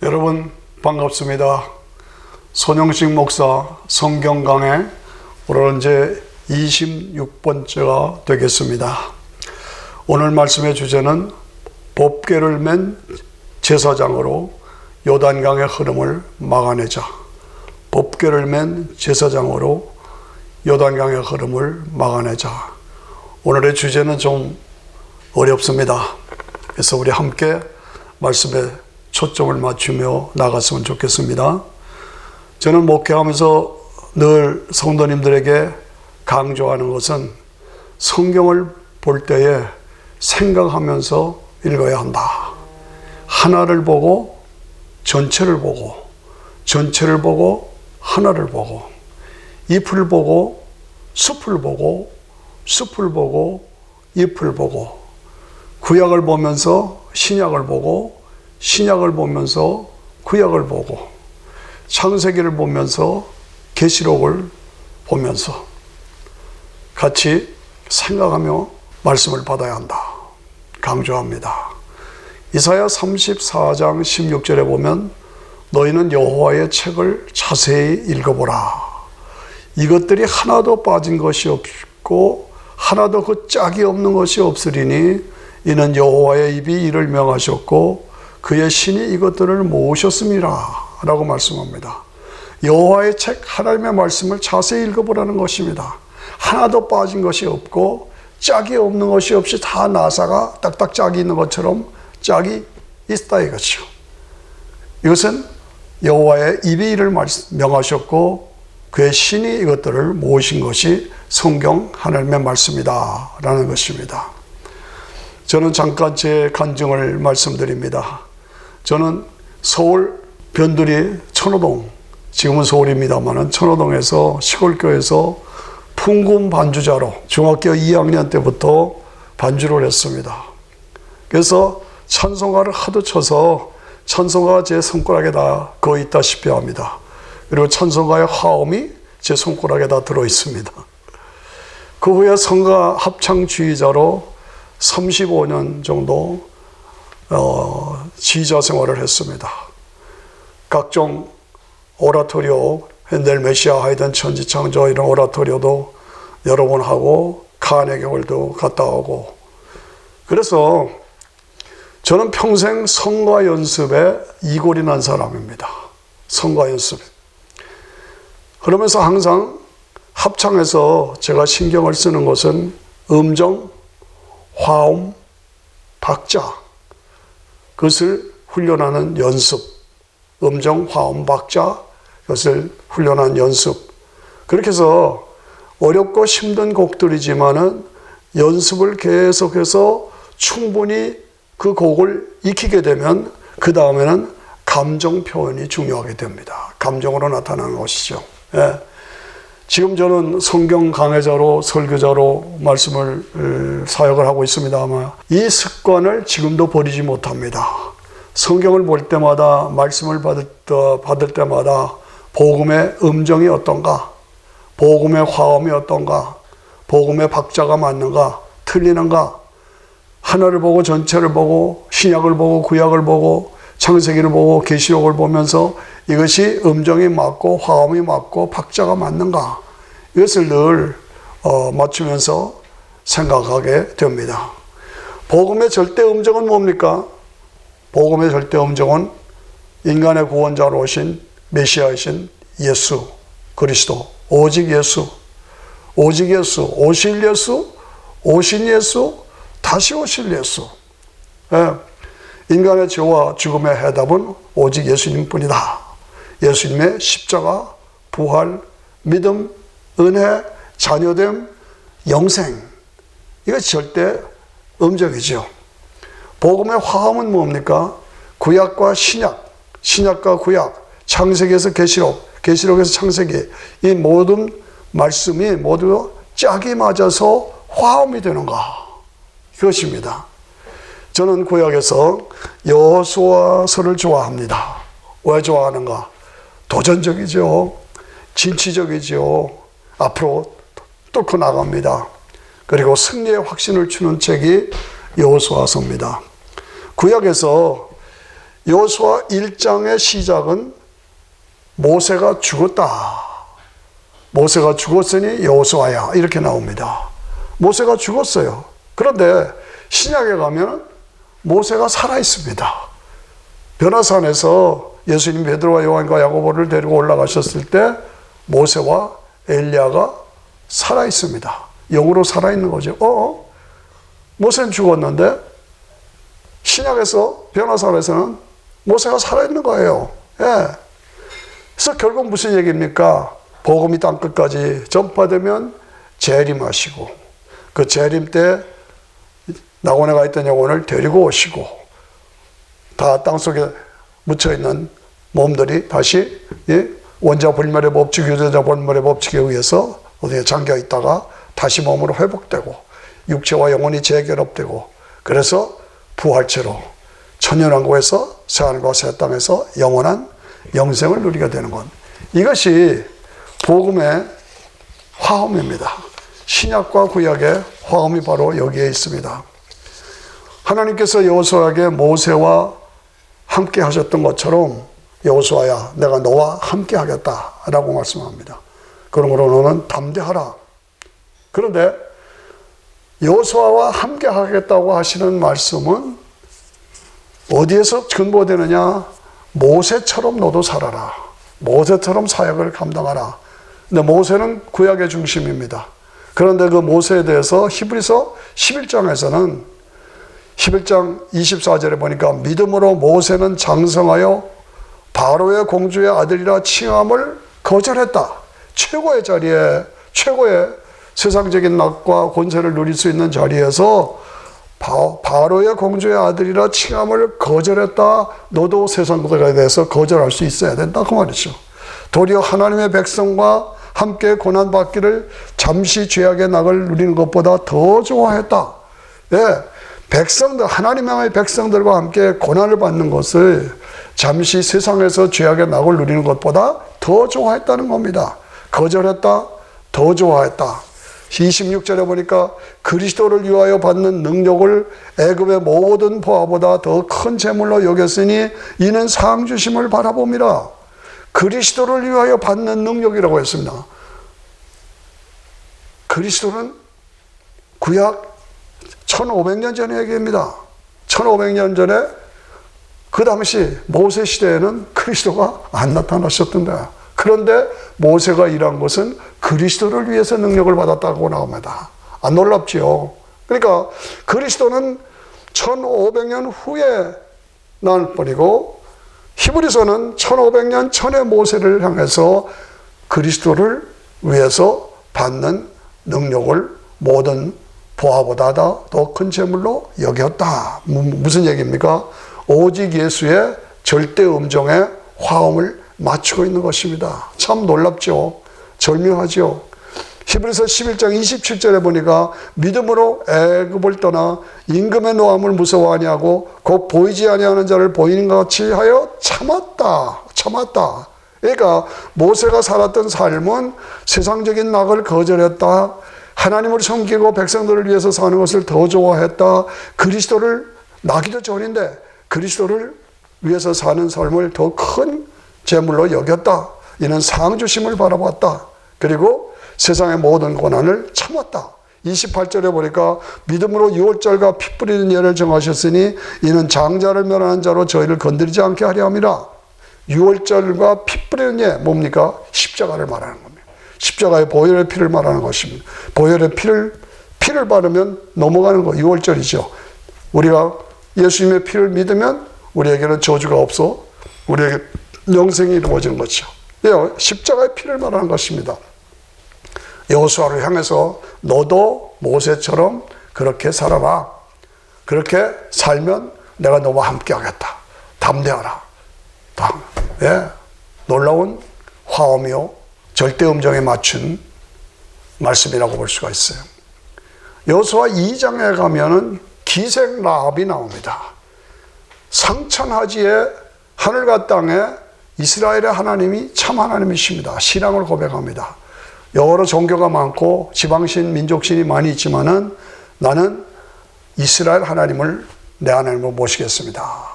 여러분 반갑습니다. 손영식 목사 성경 강해 오늘은 이제 26번째가 되겠습니다. 오늘 말씀의 주제는 법궤를 맨 제사장으로 요단강의 흐름을 막아내자. 법궤를 맨 제사장으로 요단강의 흐름을 막아내자. 오늘의 주제는 좀 어렵습니다. 그래서 우리 함께 말씀에 초점을 맞추며 나갔으면 좋겠습니다. 저는 목회하면서 늘 성도님들에게 강조하는 것은 성경을 볼 때에 생각하면서 읽어야 한다. 하나를 보고 전체를 보고 전체를 보고 하나를 보고 잎을 보고 숲을 보고 숲을 보고 잎을 보고 구약을 보면서 신약을 보고 신약을 보면서 구약을 보고 창세기를 보면서 계시록을 보면서 같이 생각하며 말씀을 받아야 한다. 강조합니다. 이사야 34장 16절에 보면 너희는 여호와의 책을 자세히 읽어보라. 이것들이 하나도 빠진 것이 없고 하나도 그 짝이 없는 것이 없으리니 이는 여호와의 입이 이를 명하셨고 그의 신이 이것들을 모으셨음이라 라고 말씀합니다. 여호와의 책 하나님의 말씀을 자세히 읽어보라는 것입니다. 하나도 빠진 것이 없고 짝이 없는 것이 없이 다 나사가 딱딱 짝이 있는 것처럼 짝이 있다 이거죠. 이것은 여호와의 입이 이를 명하셨고 그의 신이 이것들을 모으신 것이 성경 하나님의 말씀이다 라는 것입니다. 저는 잠깐 제 간증을 말씀드립니다. 저는 서울 변두리 천호동, 지금은 서울입니다만 천호동에서 시골교회에서 풍금 반주자로 중학교 2학년 때부터 반주를 했습니다. 그래서 찬송가를 하도 쳐서 찬송가가 제 손가락에 다 거의 있다시피 합니다. 그리고 찬송가의 화음이 제 손가락에 다 들어있습니다. 그 후에 성가 합창주의자로 35년 정도 지휘자 생활을 했습니다. 각종 오라토리오, 핸델 메시아 하이든 천지창조 이런 오라토리오도 여러 번 하고 카네기홀도 갔다 오고 그래서 저는 평생 성가 연습에 이골이 난 사람입니다. 성가 연습. 그러면서 항상 합창에서 제가 신경을 쓰는 것은 음정, 화음, 박자 그것을 훈련하는 연습, 음정, 화음, 박자 그것을 훈련한 연습. 그렇게 해서 어렵고 힘든 곡들이지만은 연습을 계속해서 충분히 그 곡을 익히게 되면 그 다음에는 감정 표현이 중요하게 됩니다. 감정으로 나타나는 것이죠. 예. 지금 저는 성경 강해자로 설교자로 말씀을 사역을 하고 있습니다만 이 습관을 지금도 버리지 못합니다. 성경을 볼 때마다 말씀을 받을 때마다 복음의 음정이 어떤가, 복음의 화음이 어떤가, 복음의 박자가 맞는가, 틀리는가, 하나를 보고 전체를 보고 신약을 보고 구약을 보고 창세기를 보고 계시록을 보면서 이것이 음정이 맞고 화음이 맞고 박자가 맞는가 이것을 늘 맞추면서 생각하게 됩니다. 복음의 절대 음정은 뭡니까? 복음의 절대 음정은 인간의 구원자로 오신 메시아이신 예수 그리스도 오직 예수 오직 예수 오실 예수 오신 예수 다시 오실 예수. 예. 인간의 죄와 죽음의 해답은 오직 예수님뿐이다. 예수님의 십자가, 부활, 믿음, 은혜, 자녀됨, 영생. 이것이 절대 음정이죠. 복음의 화음은 뭡니까? 구약과 신약, 신약과 구약, 창세기에서 계시록, 계시록에서 창세기. 이 모든 말씀이 모두 짝이 맞아서 화음이 되는가? 이것입니다. 저는 구약에서 여호수아서를 좋아합니다. 왜 좋아하는가? 도전적이죠. 진취적이죠. 앞으로 뚫고 나갑니다. 그리고 승리의 확신을 주는 책이 여호수아서입니다. 구약에서 여호수아 1장의 시작은 모세가 죽었다. 모세가 죽었으니 여호수아야 이렇게 나옵니다. 모세가 죽었어요. 그런데 신약에 가면 모세가 살아 있습니다. 변화산에서 예수님 베드로와 요한과 야고보를 데리고 올라가셨을 때 모세와 엘리야가 살아 있습니다. 영으로 살아 있는 거죠. 모세는 죽었는데 신약에서 변화산에서는 모세가 살아 있는 거예요. 예. 그래서 결국 무슨 얘기입니까? 복음이 땅끝까지 전파되면 재림하시고 그 재림 때 낙원에 있던 영혼을 데리고 오시고 다 땅속에 묻혀있는 몸들이 다시 원자 불멸의 법칙, 유전자 불멸의 법칙에 의해서 어디에 잠겨 있다가 다시 몸으로 회복되고 육체와 영혼이 재결합되고 그래서 부활체로 천년왕국에서 새하늘과 새 땅에서 영원한 영생을 누리게 되는 것. 이것이 복음의 화엄입니다. 신약과 구약의 화엄이 바로 여기에 있습니다. 하나님께서 여호수아에게 모세와 함께 하셨던 것처럼 여호수아야 내가 너와 함께 하겠다라고 말씀합니다. 그러므로 너는 담대하라. 그런데 여호수아와 함께 하겠다고 하시는 말씀은 어디에서 근거되느냐? 모세처럼 너도 살아라. 모세처럼 사역을 감당하라. 근데 모세는 구약의 중심입니다. 그런데 그 모세에 대해서 히브리서 11장에서는 11장 24절에 보니까 믿음으로 모세는 장성하여 바로의 공주의 아들이라 칭함을 거절했다. 최고의 자리에, 최고의 세상적인 낙과 권세를 누릴 수 있는 자리에서 바로의 공주의 아들이라 칭함을 거절했다. 너도 세상 것들에 대해서 거절할 수 있어야 된다. 그 말이죠. 도리어 하나님의 백성과 함께 고난받기를 잠시 죄악의 낙을 누리는 것보다 더 좋아했다. 예, 백성들, 하나님의 백성들과 함께 고난을 받는 것을 잠시 세상에서 죄악의 낙을 누리는 것보다 더 좋아했다는 겁니다. 거절했다, 더 좋아했다. 26절에 보니까 그리스도를 위하여 받는 능력을 애굽의 모든 보화보다 더 큰 재물로 여겼으니 이는 상 주심을 바라봅니다. 그리스도를 위하여 받는 능력이라고 했습니다. 그리스도는 구약 1500년 전의 얘기입니다. 1500년 전에 그 당시 모세 시대에는 그리스도가 안 나타나셨던데, 그런데 모세가 일한 것은 그리스도를 위해서 능력을 받았다고 나옵니다. 안 놀랍지요? 그러니까 그리스도는 1500년 후에 날 뿐이고 히브리서는 1500년 전의 모세를 향해서 그리스도를 위해서 받는 능력을 모든 보화보다 더 큰 재물로 여겼다. 무슨 얘기입니까? 오직 예수의 절대 음정에 화음을 맞추고 있는 것입니다. 참 놀랍죠? 절묘하죠? 히브리서 11장 27절에 보니까 믿음으로 애굽을 떠나 임금의 노함을 무서워하냐고 곧 보이지 아니하는 자를 보이는 것 같이 하여 참았다. 그러니까 모세가 살았던 삶은 세상적인 낙을 거절했다. 하나님을 섬기고 백성들을 위해서 사는 것을 더 좋아했다. 그리스도를 나기도 전인데 그리스도를 위해서 사는 삶을 더 큰 재물로 여겼다. 이는 상 주심을 바라봤다. 그리고 세상의 모든 고난을 참았다. 28절에 보니까 믿음으로 유월절과 피 뿌리는 예를 정하셨으니 이는 장자를 멸하는 자로 저희를 건드리지 않게 하려 함이라. 유월절과 피 뿌리는 예 뭡니까? 십자가를 말하는 겁니다. 십자가의 보혈의 피를 말하는 것입니다. 보혈의 피를 바르면 넘어가는 거 유월절이죠. 우리가 예수님의 피를 믿으면 우리에게는 저주가 없어 우리에게 영생이 이루어지는 거죠. 십자가의 피를 말하는 것입니다. 여호수아를 향해서 너도 모세처럼 그렇게 살아라. 그렇게 살면 내가 너와 함께 하겠다. 담대하라. 놀라운 화엄이요 절대 음정에 맞춘 말씀이라고 볼 수가 있어요. 여호수아 2장에 가면은 기생 라합이 나옵니다. 상천하지에 하늘과 땅에 이스라엘의 하나님이 참 하나님이십니다. 신앙을 고백합니다. 여러 종교가 많고 지방신, 민족신이 많이 있지만은 나는 이스라엘 하나님을 내 하나님으로 모시겠습니다.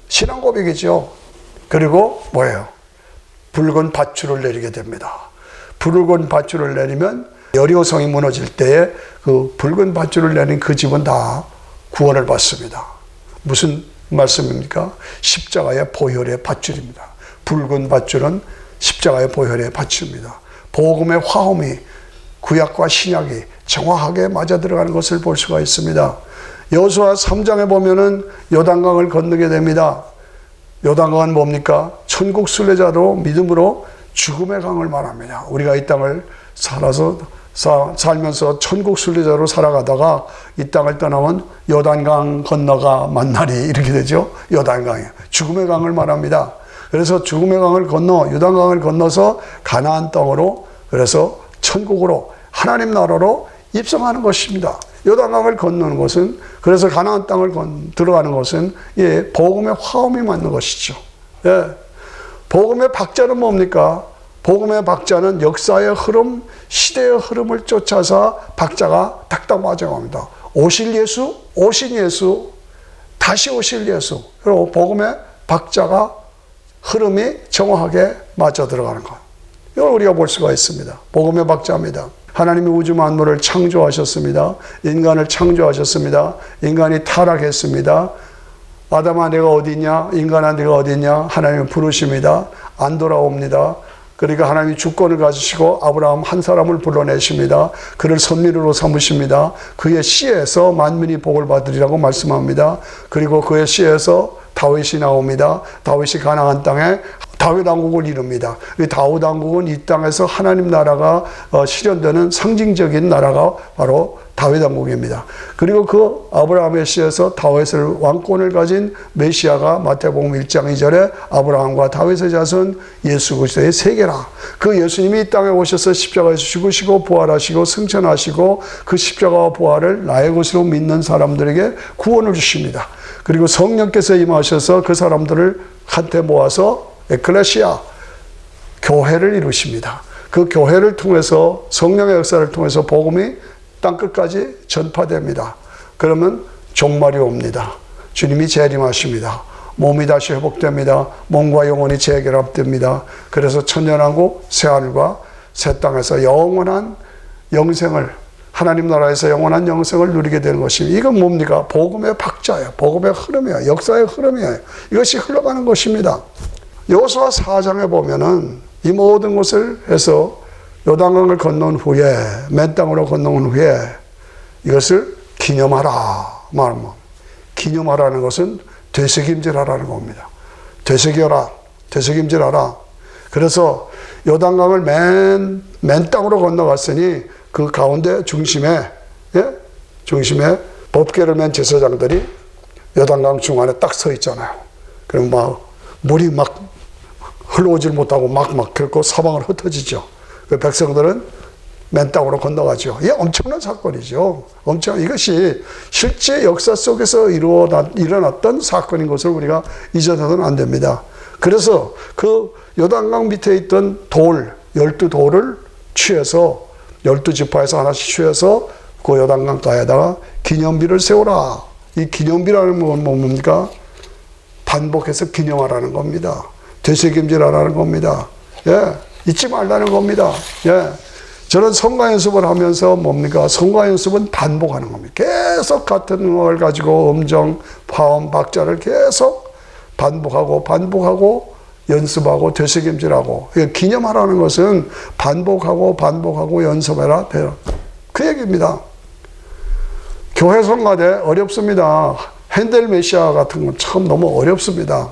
신앙 고백이죠. 그리고 뭐예요? 붉은 밧줄을 내리게 됩니다. 붉은 밧줄을 내리면 여리고성이 무너질 때에 그 붉은 밧줄을 내린 그 집은 다 구원을 받습니다. 무슨 말씀입니까? 십자가의 보혈의 밧줄입니다. 붉은 밧줄은 십자가의 보혈의 밧줄입니다. 복음의 화음이 구약과 신약이 정확하게 맞아 들어가는 것을 볼 수가 있습니다. 여호수아 3장에 보면은 요단강을 건너게 됩니다. 요단강은 뭡니까? 천국 순례자로 믿음으로 죽음의 강을 말합니다. 우리가 이 땅을 살면서 천국 순례자로 살아가다가 이 땅을 떠나면 요단강 건너가 만나리 이렇게 되죠. 요단강이에요. 죽음의 강을 말합니다. 그래서 죽음의 강을 건너 요단강을 건너서 가나안 땅으로 그래서 천국으로 하나님 나라로 입성하는 것입니다. 요단강을 건너는 것은 그래서 가나안 땅을 들어가는 것은 예, 복음의 화음이 맞는 것이죠. 예. 복음의 박자는 뭡니까? 복음의 박자는 역사의 흐름, 시대의 흐름을 쫓아서 박자가 딱딱 맞아갑니다. 오실 예수, 오신 예수, 다시 오실 예수. 그리고 복음의 박자가 흐름이 정확하게 맞아 들어가는 것. 이걸 우리가 볼 수가 있습니다. 복음의 박자입니다. 하나님이 우주 만물을 창조하셨습니다. 인간을 창조하셨습니다. 인간이 타락했습니다. 아담아 내가 어디 있냐? 인간아 내가 어디 있냐? 하나님이 부르십니다. 안 돌아옵니다. 그러니까 하나님이 주권을 가지시고 아브라함 한 사람을 불러내십니다. 그를 선미루로 삼으십니다. 그의 씨에서 만민이 복을 받으리라고 말씀합니다. 그리고 그의 씨에서 다윗이 나옵니다. 다윗이 가나안 땅에 다윗 왕국을 이룹니다. 이 다윗 왕국은 이 땅에서 하나님 나라가 실현되는 상징적인 나라가 바로 다윗 왕국입니다. 그리고 그 아브라함의 씨에서 다윗을 왕권을 가진 메시아가 마태복음 1장 2절에 아브라함과 다윗의 자손 예수 그리스도의 세계라. 그 예수님이 이 땅에 오셔서 십자가에서 죽으시고 부활하시고 승천하시고 그 십자가와 부활을 나의 것으로 믿는 사람들에게 구원을 주십니다. 그리고 성령께서 임하셔서 그 사람들을 한테 모아서 에클레시아, 교회를 이루십니다. 그 교회를 통해서 성령의 역사를 통해서 복음이 땅끝까지 전파됩니다. 그러면 종말이 옵니다. 주님이 재림하십니다. 몸이 다시 회복됩니다. 몸과 영혼이 재결합됩니다. 그래서 천년왕국 새하늘과 새 땅에서 영원한 영생을 하나님 나라에서 영원한 영생을 누리게 되는 것입니다. 이건 뭡니까? 복음의 박자예요. 복음의 흐름이에요. 역사의 흐름이에요. 이것이 흘러가는 것입니다. 여호수아 4장에 보면은 이 모든 것을 해서 요단강을 건넌 후에 맨 땅으로 건넌 후에 이것을 기념하라 말하면 기념하라는 것은 되새김질하라는 겁니다. 되새겨라, 되새김질하라. 그래서 요단강을 맨 땅으로 건너갔으니 그 가운데 중심에 법궤를 맨 제사장들이 요단강 중앙에 딱 서 있잖아요. 그럼 막 물이 막 흘러오질 못하고 막 그렇고 사방을 흩어지죠. 그 백성들은 맨 땅으로 건너가죠. 이게 엄청난 사건이죠. 이것이 실제 역사 속에서 일어났던 사건인 것을 우리가 잊어서는 안 됩니다. 그래서 그 요단강 밑에 있던 12돌을 취해서 12지파에서 하나씩 취해서 그 요단강가에다가 기념비를 세우라. 이 기념비라는 건 뭡니까? 반복해서 기념하라는 겁니다. 되새김질하라는 겁니다. 예, 잊지 말라는 겁니다. 예, 저는 성가 연습을 하면서 뭡니까? 성가 연습은 반복하는 겁니다. 계속 같은 음악을 가지고 음정, 화음, 박자를 계속 반복하고 연습하고 되새김질하고. 기념하라는 것은 반복하고 연습해라. 그 얘기입니다. 교회 성가대 어렵습니다. 핸델 메시아 같은 건 참 너무 어렵습니다.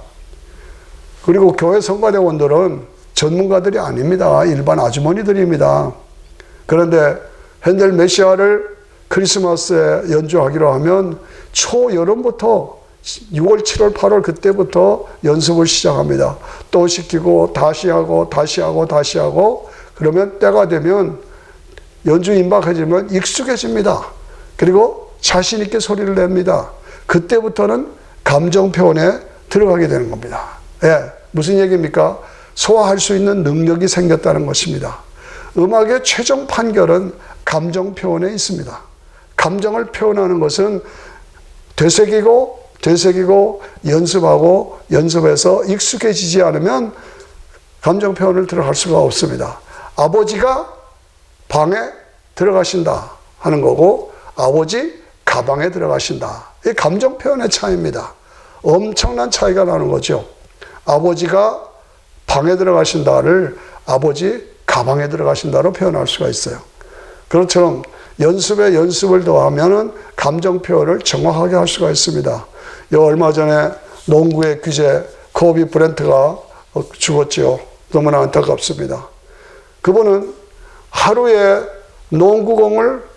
그리고 교회 성가대원들은 전문가들이 아닙니다. 일반 아주머니들입니다. 그런데 핸델 메시아를 크리스마스에 연주하기로 하면 초여름부터 6월, 7월, 8월 그때부터 연습을 시작합니다. 또 시키고 다시 하고 그러면 때가 되면 연주 임박해지면 익숙해집니다. 그리고 자신 있게 소리를 냅니다. 그때부터는 감정 표현에 들어가게 되는 겁니다. 예, 무슨 얘기입니까? 소화할 수 있는 능력이 생겼다는 것입니다. 음악의 최종 판결은 감정 표현에 있습니다. 감정을 표현하는 것은 되새기고 되새기고 연습하고 연습해서 익숙해지지 않으면 감정 표현을 들어갈 수가 없습니다. 아버지가 방에 들어가신다 하는 거고 아버지 가방에 들어가신다. 이 감정 표현의 차이입니다. 엄청난 차이가 나는 거죠. 아버지가 방에 들어가신다를 아버지 가방에 들어가신다로 표현할 수가 있어요. 그것처럼 연습에 연습을 더하면 감정 표현을 정확하게 할 수가 있습니다. 얼마 전에 농구의 귀재 코비 브랜트가 죽었죠. 너무나 안타깝습니다. 그분은 하루에 농구공을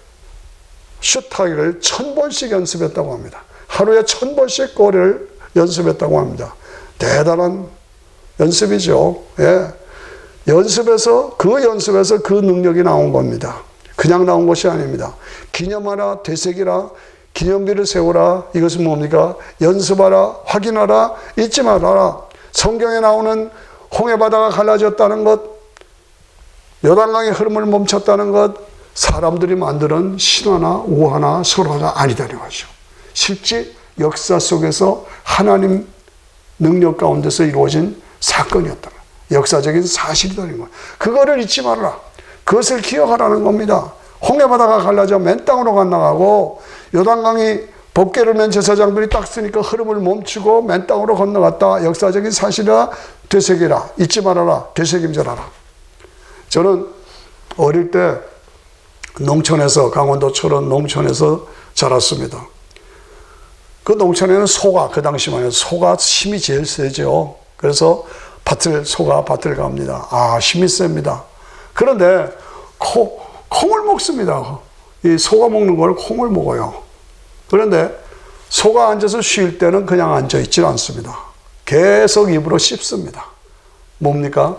슛하기를 1000번씩 연습했다고 합니다. 하루에 1000번씩 골을 연습했다고 합니다. 대단한 연습이죠. 예. 연습에서 그 능력이 나온 겁니다. 그냥 나온 것이 아닙니다. 기념하라, 되새기라, 기념비를 세우라. 이것은 뭡니까? 연습하라, 확인하라, 잊지 말아라. 성경에 나오는 홍해바다가 갈라졌다는 것, 요단강의 흐름을 멈췄다는 것, 사람들이 만드는 신화나 우화나 설화가 아니다는 거죠. 실제 역사 속에서 하나님 능력 가운데서 이루어진 사건이었다. 역사적인 사실이라는 거예요. 그거를 잊지 말아라. 그것을 기억하라는 겁니다. 홍해바다가 갈라져 맨 땅으로 건너가고 요단강이 법궤를 맨 제사장들이 딱 쓰니까 흐름을 멈추고 맨 땅으로 건너갔다. 역사적인 사실이라 되새기라. 잊지 말아라. 되새김질하라. 저는 어릴 때 농촌에서 강원도 철원 농촌에서 자랐습니다. 그 농촌에는 소가 그 당시만 해도 소가 힘이 제일 세죠. 그래서 소가 밭을 갑니다. 힘이 셉니다. 그런데 콩을 먹습니다. 이 소가 먹는 걸 콩을 먹어요. 그런데 소가 앉아서 쉴 때는 그냥 앉아 있질 않습니다. 계속 입으로 씹습니다. 뭡니까?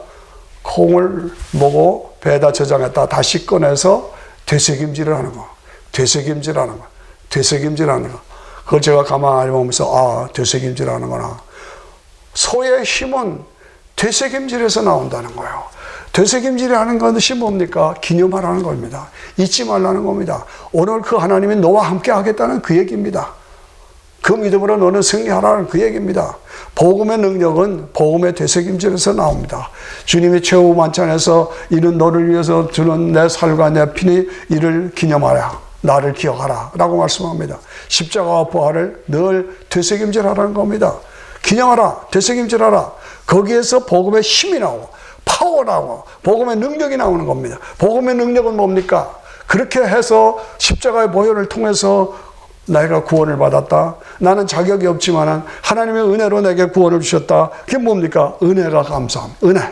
콩을 먹고 배에다 저장했다 다시 꺼내서 되새김질을 하는 거. 되새김질하는 거. 되새김질하는 거. 그걸 제가 가만히 보면서 되새김질 하는구나. 소의 힘은 되새김질에서 나온다는 거예요. 되새김질이 하는 것이 뭡니까? 기념하라는 겁니다. 잊지 말라는 겁니다. 오늘 그 하나님이 너와 함께 하겠다는 그 얘기입니다. 그 믿음으로 너는 승리하라는 그 얘기입니다. 복음의 능력은 복음의 되새김질에서 나옵니다. 주님이 최후 만찬에서 이는 너를 위해서 주는 내 살과 내 피니 이를 기념하라. 나를 기억하라 라고 말씀합니다. 십자가와 부활을 늘 되새김질하라는 겁니다. 기념하라, 되새김질하라. 거기에서 복음의 힘이 나오고 파워라고 복음의 능력이 나오는 겁니다. 복음의 능력은 뭡니까? 그렇게 해서 십자가의 보혈을 통해서 내가 구원을 받았다. 나는 자격이 없지만 하나님의 은혜로 내게 구원을 주셨다. 그게 뭡니까? 은혜가 감사합니다.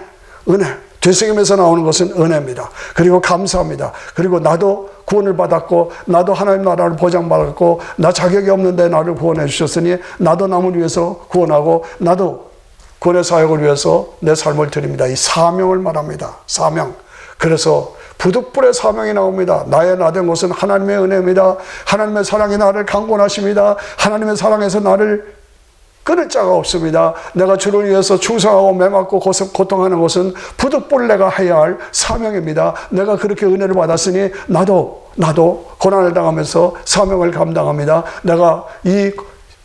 은혜. 되새김에서 나오는 것은 은혜입니다. 그리고 감사합니다. 그리고 나도 구원을 받았고 나도 하나님 나라를 보장받았고 나 자격이 없는데 나를 구원해 주셨으니 나도 남을 위해서 구원하고 나도 구원의 사역을 위해서 내 삶을 드립니다. 이 사명을 말합니다. 사명. 그래서 부득불의 사명이 나옵니다. 나의 나된 것은 하나님의 은혜입니다. 하나님의 사랑이 나를 강권하십니다. 하나님의 사랑에서 나를 끊을 자가 없습니다. 내가 주를 위해서 충성하고 매맞고 고통하는 것은 부득불 내가 해야 할 사명입니다. 내가 그렇게 은혜를 받았으니 나도 고난을 당하면서 사명을 감당합니다. 내가 이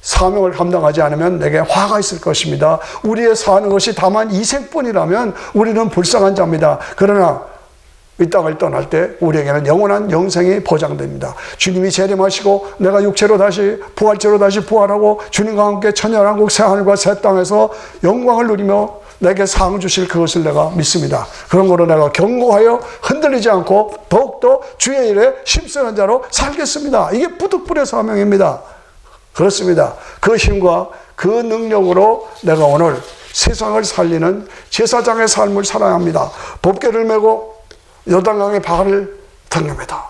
사명을 감당하지 않으면 내게 화가 있을 것입니다. 우리의 사는 것이 다만 이 생뿐이라면 우리는 불쌍한 자입니다. 그러나 이 땅을 떠날 때 우리에게는 영원한 영생이 보장됩니다. 주님이 재림하시고 내가 육체로 다시 부활체로 다시 부활하고 주님과 함께 천년왕국 새하늘과 새 땅에서 영광을 누리며 내게 상 주실 그것을 내가 믿습니다. 그런 거로 내가 견고하여 흔들리지 않고 더욱더 주의 일에 힘쓰는 자로 살겠습니다. 이게 부득불의 사명입니다. 그렇습니다. 그 힘과 그 능력으로 내가 오늘 세상을 살리는 제사장의 삶을 살아야 합니다. 법궤를 메고 요단강의 발을 닦습니다.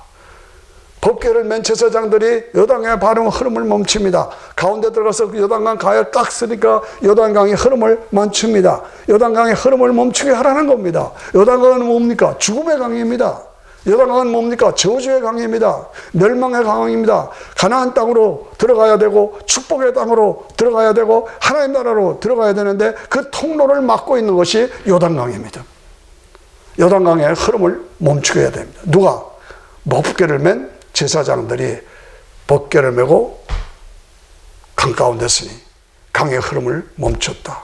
법궤를 맨 제사장들이 요단강의 발의 흐름을 멈춥니다. 가운데 들어가서 요단강 가에 딱 쓰니까 요단강의 흐름을 멈춥니다. 요단강의 흐름을 멈추게 하라는 겁니다. 요단강은 뭡니까? 죽음의 강입니다. 요단강은 뭡니까? 저주의 강입니다. 멸망의 강입니다. 가나안 땅으로 들어가야 되고 축복의 땅으로 들어가야 되고 하나님 나라로 들어가야 되는데 그 통로를 막고 있는 것이 요단강입니다. 요단강의 흐름을 멈추게 해야 됩니다. 누가? 법궤를 맨 제사장들이 법궤를 메고 강 가운데 서니 강의 흐름을 멈췄다.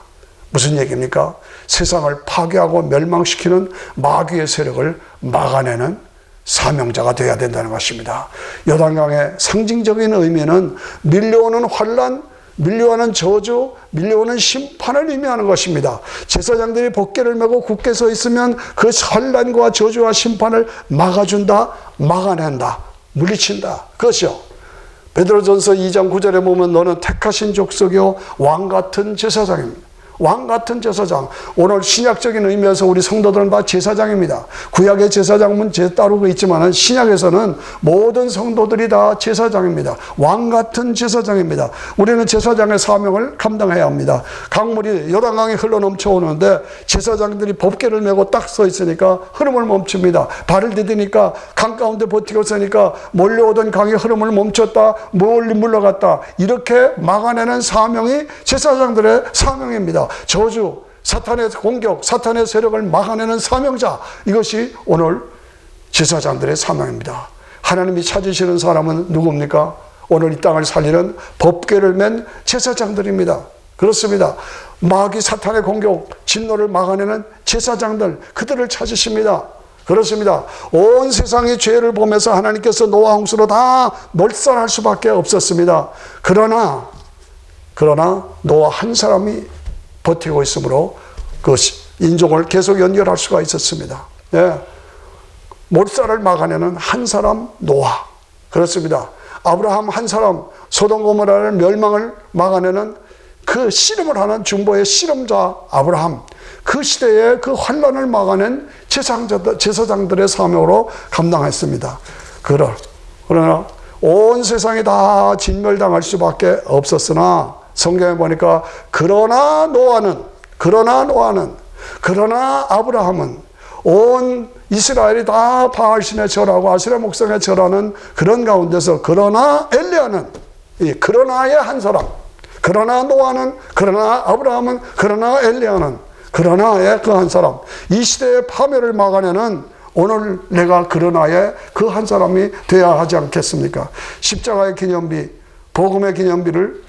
무슨 얘기입니까? 세상을 파괴하고 멸망시키는 마귀의 세력을 막아내는 사명자가 되어야 된다는 것입니다. 요단강의 상징적인 의미는 밀려오는 환란, 밀려오는 저주, 밀려오는 심판을 의미하는 것입니다. 제사장들이 법궤를 메고 굳게 서 있으면 그 환란과 저주와 심판을 막아준다, 막아낸다, 물리친다. 그것이요. 베드로전서 2장 9절에 보면 너는 택하신 족속이요 왕 같은 제사장입니다. 왕 같은 제사장. 오늘 신약적인 의미에서 우리 성도들은 다 제사장입니다. 구약의 제사장은 따르고 있지만 신약에서는 모든 성도들이 다 제사장입니다. 왕 같은 제사장입니다. 우리는 제사장의 사명을 감당해야 합니다. 강물이 요단강이 흘러 넘쳐오는데 제사장들이 법궤를 메고 딱 서 있으니까 흐름을 멈춥니다. 발을 디디니까 강 가운데 버티고 서니까 몰려오던 강의 흐름을 멈췄다, 멀리 물러갔다. 이렇게 막아내는 사명이 제사장들의 사명입니다. 저주, 사탄의 공격, 사탄의 세력을 막아내는 사명자, 이것이 오늘 제사장들의 사명입니다. 하나님이 찾으시는 사람은 누굽니까? 오늘 이 땅을 살리는 법궤를 맨 제사장들입니다. 그렇습니다. 마귀 사탄의 공격, 진노를 막아내는 제사장들, 그들을 찾으십니다. 그렇습니다. 온 세상의 죄를 보면서 하나님께서 노아 홍수로 다 몰살할 수밖에 없었습니다. 그러나 노아 한 사람이 버티고 있으므로 그 인종을 계속 연결할 수가 있었습니다. 예. 몰살을 막아내는 한 사람 노아. 그렇습니다. 아브라함 한 사람, 소돔 고모라의 멸망을 막아내는 그 씨름을 하는 중보의 씨름자 아브라함. 그 시대에 그 환란을 막아낸 제사장들의 사명으로 감당했습니다. 그러나 온 세상이 다 진멸당할 수밖에 없었으나 성경에 보니까 그러나 아브라함은 온 이스라엘이 다 바알신에 절하고 아세라 목성에 절하는 그런 가운데서 그러나 엘리야는, 이 그러나의 한 사람, 그러나 노아는, 그러나 아브라함은, 그러나 엘리야는, 그러나의 그 한 사람, 이 시대의 파멸을 막아내는 오늘 내가 그러나의 그 한 사람이 되어야 하지 않겠습니까? 십자가의 기념비, 복음의 기념비를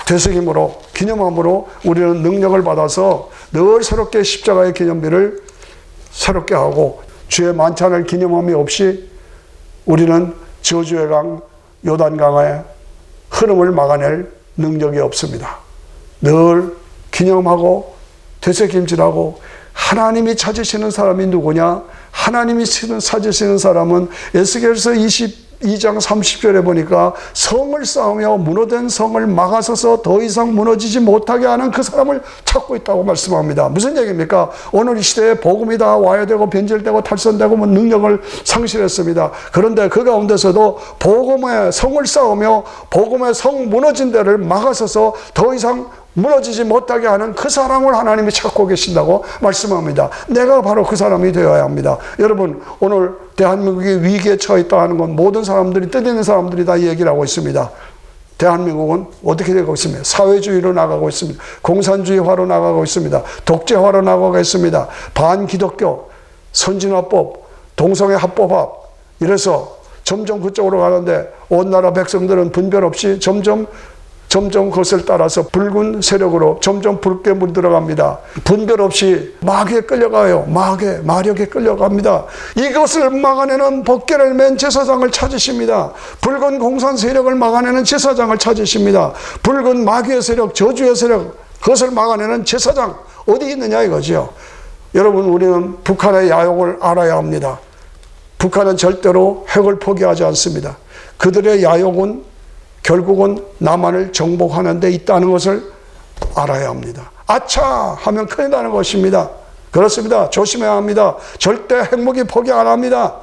되새김으로, 기념함으로 우리는 능력을 받아서 늘 새롭게 십자가의 기념비를 새롭게 하고 주의 만찬을 기념함이 없이 우리는 저주의 강, 요단강의 흐름을 막아낼 능력이 없습니다. 늘 기념하고 되새김질하고 하나님이 찾으시는 사람이 누구냐? 하나님이 찾으시는 사람은 에스겔서 22장 30절에 보니까 성을 쌓으며 무너진 성을 막아서서 더 이상 무너지지 못하게 하는 그 사람을 찾고 있다고 말씀합니다. 무슨 얘기입니까? 오늘 이 시대에 복음이 다 와야 되고 변질되고 탈선되고 능력을 상실했습니다. 그런데 그 가운데서도 복음의 성을 쌓으며 복음의 성 무너진 데를 막아서서 더 이상 무너지지 못하게 하는 그 사람을 하나님이 찾고 계신다고 말씀합니다. 내가 바로 그 사람이 되어야 합니다. 여러분, 오늘 대한민국이 위기에 처해 있다 하는 건 모든 사람들이, 뜻있는 사람들이 다 얘기를 하고 있습니다. 대한민국은 어떻게 되고 있습니까? 사회주의로 나가고 있습니다. 공산주의화로 나가고 있습니다. 독재화로 나가고 있습니다. 반기독교, 선진화법, 동성애 합법화, 이래서 점점 그쪽으로 가는데 온 나라 백성들은 분별 없이 점점 그것을 따라서 붉은 세력으로 점점 붉게 물들어갑니다. 분별 없이 마귀에 끌려가요. 마력에 끌려갑니다. 이것을 막아내는 법궤를 맨 제사장을 찾으십니다. 붉은 공산 세력을 막아내는 제사장을 찾으십니다. 붉은 마귀의 세력, 저주의 세력, 그것을 막아내는 제사장 어디 있느냐 이거죠. 여러분, 우리는 북한의 야욕을 알아야 합니다. 북한은 절대로 핵을 포기하지 않습니다. 그들의 야욕은 결국은 남한을 정복하는 데 있다는 것을 알아야 합니다. 아차 하면 큰일 나는 것입니다. 그렇습니다. 조심해야 합니다. 절대 핵무기 포기 안 합니다.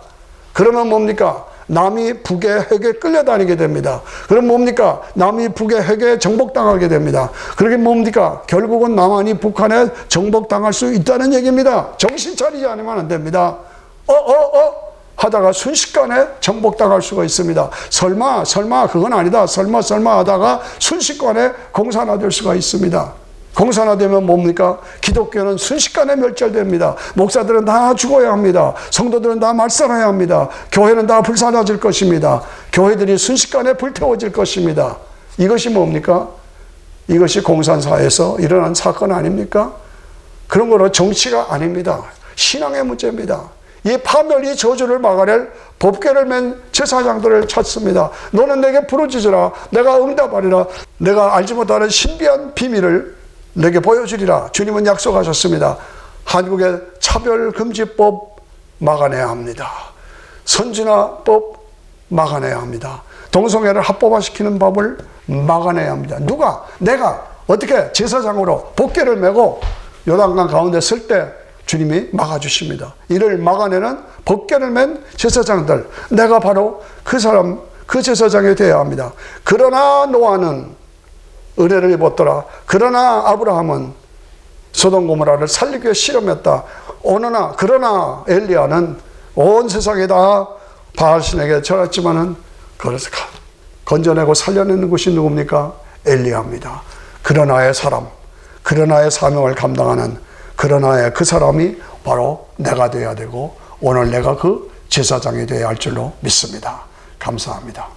그러면 뭡니까? 남이 북의 핵에 끌려다니게 됩니다. 그럼 뭡니까? 남이 북의 핵에 정복당하게 됩니다. 그러게 뭡니까? 결국은 남한이 북한에 정복당할 수 있다는 얘기입니다. 정신 차리지 않으면 안 됩니다. 하다가 순식간에 정복당할 수가 있습니다. 설마 그건 아니다. 설마 하다가 순식간에 공산화될 수가 있습니다. 공산화되면 뭡니까? 기독교는 순식간에 멸절됩니다. 목사들은 다 죽어야 합니다. 성도들은 다 말살해야 합니다. 교회는 다 불사라질 것입니다. 교회들이 순식간에 불태워질 것입니다. 이것이 뭡니까? 이것이 공산사회에서 일어난 사건 아닙니까? 그런 거로 정치가 아닙니다. 신앙의 문제입니다. 이 파멸, 이 저주를 막아낼 법궤를 맨 제사장들을 찾습니다. 너는 내게 부르짖으라. 내가 응답하리라. 내가 알지 못하는 신비한 비밀을 내게 보여주리라. 주님은 약속하셨습니다. 한국의 차별금지법 막아내야 합니다. 선진화법 막아내야 합니다. 동성애를 합법화시키는 법을 막아내야 합니다. 누가? 내가 어떻게 제사장으로 법궤를 메고 요단강 가운데 설 때 주님이 막아주십니다. 이를 막아내는 법궤를 맨 제사장들, 내가 바로 그 사람, 그 제사장이 되어야 합니다. 그러나 노아는 은혜를 입었더라. 그러나 아브라함은 소돔 고모라를 살리기 위해 실험했다. 그러나 엘리야는 온 세상에 다 바알신에게 절했지만은 그래서 건져내고 살려내는 것이 누굽니까? 엘리야입니다. 그러나의 사람, 그러나의 사명을 감당하는 그러나의 그 사람이 바로 내가 되어야 되고 오늘 내가 그 제사장이 되어야 할 줄로 믿습니다. 감사합니다.